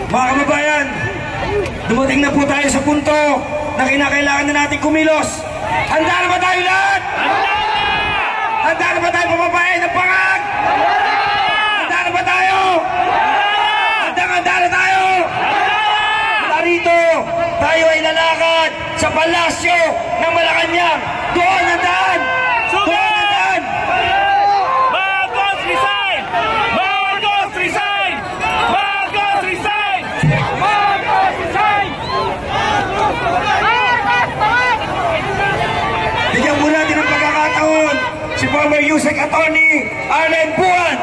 Mga kababayan, dumating na po tayo sa punto na kinakailangan na natin kumilos. Handa na ba tayo lahat? Handa na ba tayo pamabayan ng pangag? Handa na ba tayo? Handa na tayo? Narito, tayo ay lalakad sa palasyo ng Malacanang. Doon ang daan! Doon ang daan! Marcos resign! Marcos resign! Marcos resign! Marcos resign! Bigyan mo natin ang pagkakataon si former USEC Attorney Arlen Buwan.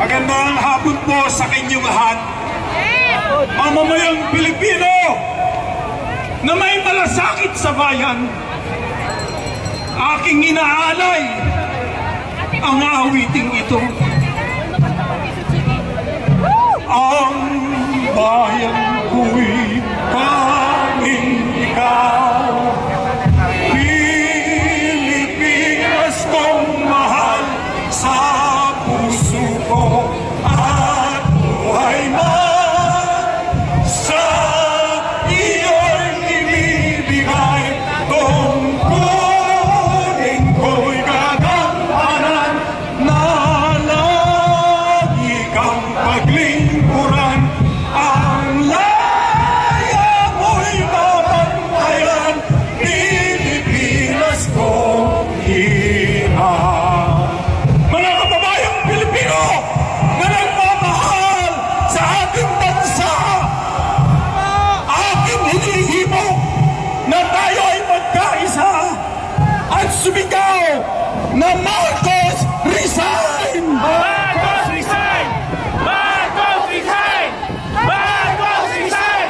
Magandang hapon po sa kanyang lahat. Mamamayang Pilipino na may malasakit sa bayan, aking inaalay ang awiting ito. Ang bayan ko'y tanging ikaw, Pilipinas kong mahal sa puso ko at buhay mo. Sa iyo'y ibibigay, tungkulin ko'y gagampanan na lagi kang paglingkuran. Ang laya mo'y mabantayan, Pilipinas kong ina. Mga kababayang Pilipino na nagmamahal sa ating bansa, aking hinihimok na tayo ay magkaisa at sumigaw na Marcos resign! Marcos resign! Marcos resign! Marcos resign!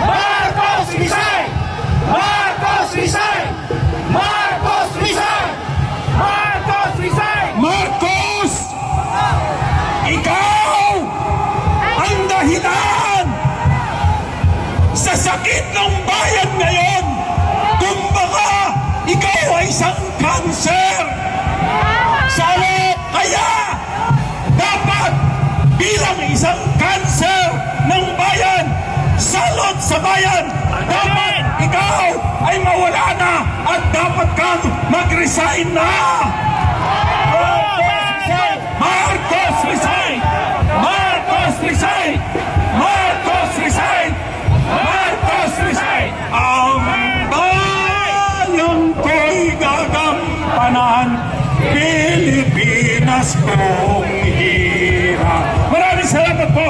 Marcos resign! Marcos resign! Marcos resign! Marcos resign! Marcos! Ikaw ang dahilan sa sakit ng bayan ngayon. Kung baka ikaw ay isang kanser. Kaya dapat bilang isang kanser ng bayan, salot sa bayan, dapat ikaw ay mawala na at dapat kang mag-resign na. Marcos resign! Marcos resign! Marcos resign! Marcos resign! Ang bayan ko'y gagampanan, Pilipinas kong hirap. Maraming salamat po!